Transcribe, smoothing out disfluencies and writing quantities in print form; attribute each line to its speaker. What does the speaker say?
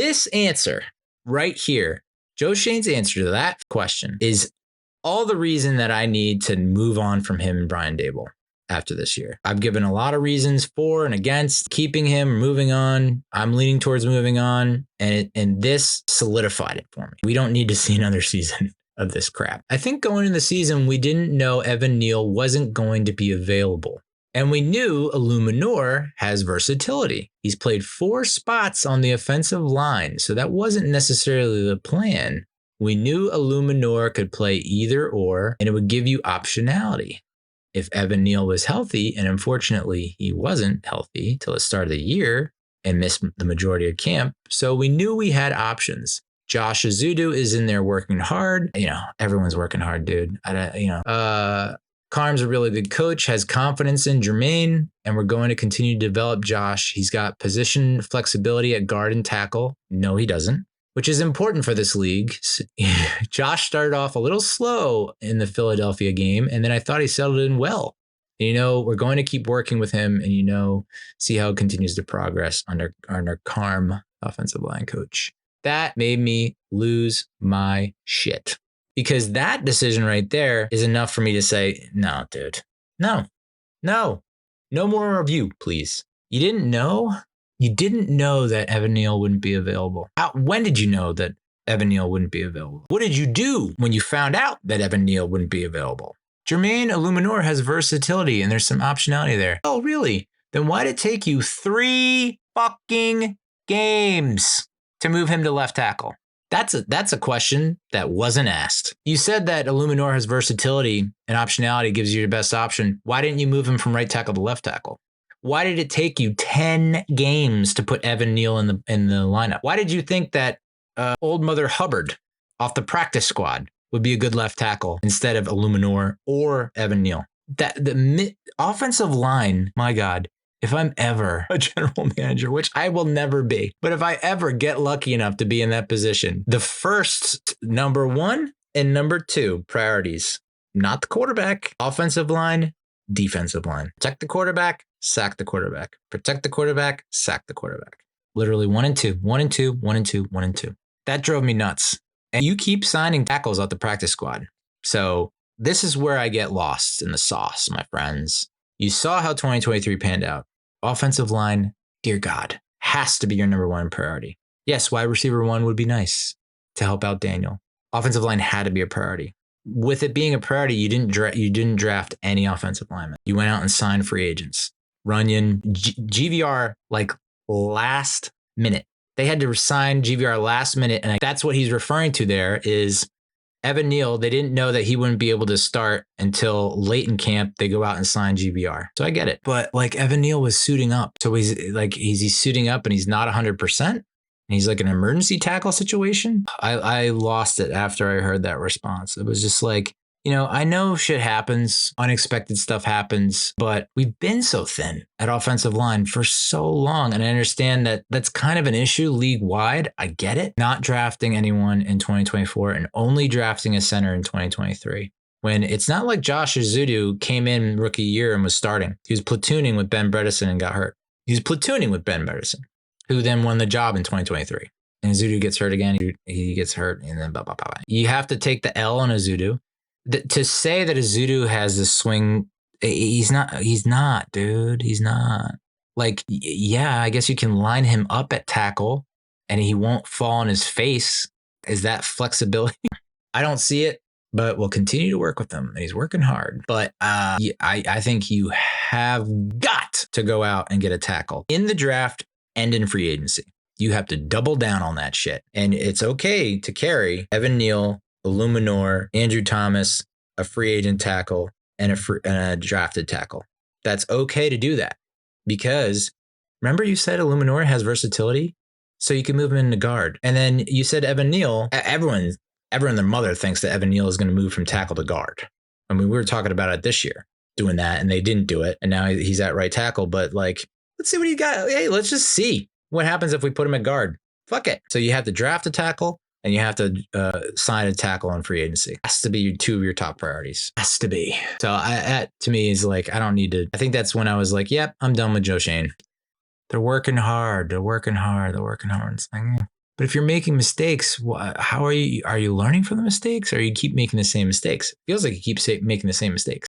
Speaker 1: This answer right here, Joe Schoen's answer to that question is all the reason that I need to move on from him and Brian Daboll after this year. I've given a lot of reasons for and against keeping him, moving on. I'm leaning towards moving on, and this solidified it for me. We don't need to see another season of this crap. I think going into the season, we didn't know Evan Neal wasn't going to be available. And we knew Eluemunor has versatility. He's played 4 spots on the offensive line, so that wasn't necessarily the plan. We knew Eluemunor could play either or, and it would give you optionality. If Evan Neal was healthy, and unfortunately he wasn't healthy till the start of the year and missed the majority of camp, so we knew we had options. Josh Ezeudu is in there working hard. Everyone's working hard, dude. Carm's a really good coach, has confidence in Jermaine, and we're going to continue to develop Josh. He's got position flexibility at guard and tackle. No, he doesn't, which is important for this league. Josh started off a little slow in the Philadelphia game, and then I thought he settled in well. And, we're going to keep working with him and, see how it continues to progress under Carm, offensive line coach. That made me lose my shit. Because that decision right there is enough for me to say, no, dude, no more of you, please. You didn't know that Evan Neal wouldn't be available. When did you know that Evan Neal wouldn't be available? What did you do when you found out that Evan Neal wouldn't be available? Jermaine Eluemunor has versatility and there's some optionality there. Oh, really? Then why did it take you 3 fucking games to move him to left tackle? That's a question that wasn't asked. You said that Eluemunor has versatility and optionality gives you your best option. Why didn't you move him from right tackle to left tackle? Why did it take you 10 games to put Evan Neal in the lineup? Why did you think that old Mother Hubbard off the practice squad would be a good left tackle instead of Eluemunor or Evan Neal? The offensive line, my God. If I'm ever a general manager, which I will never be, but if I ever get lucky enough to be in that position, the first number 1 and number 2 priorities, not the quarterback, offensive line, defensive line. Protect the quarterback, sack the quarterback. Protect the quarterback, sack the quarterback. Literally 1 and 2, 1 and 2, 1 and 2, 1 and 2. That drove me nuts. And you keep signing tackles out the practice squad. So this is where I get lost in the sauce, my friends. You saw how 2023 panned out. Offensive line, dear God, has to be your number 1 priority. Yes, wide receiver 1 would be nice to help out Daniel. Offensive line had to be a priority. With it being a priority, you didn't draft any offensive linemen. You went out and signed free agents. Runyon, GVR, last minute. They had to sign GVR last minute, and that's what he's referring to there is Evan Neal. They didn't know that he wouldn't be able to start until late in camp. They go out and sign GVR. So I get it. But Evan Neal was suiting up. So he's suiting up and he's not 100%. And he's like an emergency tackle situation. I lost it after I heard that response. It was just I know shit happens. Unexpected stuff happens. But we've been so thin at offensive line for so long. And I understand that that's kind of an issue league-wide. I get it. Not drafting anyone in 2024 and only drafting a center in 2023. When it's not like Josh Ezeudu came in rookie year and was starting. He was platooning with Ben Bredesen and got hurt. He was platooning with Ben Bredesen, who then won the job in 2023. And Ezeudu gets hurt again. He gets hurt and then blah, blah, blah. You have to take the L on Ezeudu. To say that Ezeudu has a swing, he's not, dude. He's not. Yeah, I guess you can line him up at tackle and he won't fall on his face. Is that flexibility? I don't see it, but we'll continue to work with him. And he's working hard. But I think you have got to go out and get a tackle in the draft and in free agency. You have to double down on that shit. And it's okay to carry Evan Neal, Eluemunor, Andrew Thomas, a free agent tackle, and a drafted tackle. That's okay to do that because remember you said Eluemunor has versatility, so you can move him into guard. And then you said Evan Neal. Everyone and their mother thinks that Evan Neal is going to move from tackle to guard. I mean, we were talking about it this year, doing that, and they didn't do it. And now he's at right tackle. But let's see what he got. Hey, let's just see what happens if we put him at guard. Fuck it. So you have to draft a tackle. And you have to sign a tackle on free agency. Has to be 2 of your top priorities. Has to be. So that to me is I don't need to. I think that's when I was yep, I'm done with Joe Schoen. They're working hard. It's But if you're making mistakes, how are you? Are you learning from the mistakes, or you keep making the same mistakes? It feels like you keep making the same mistakes.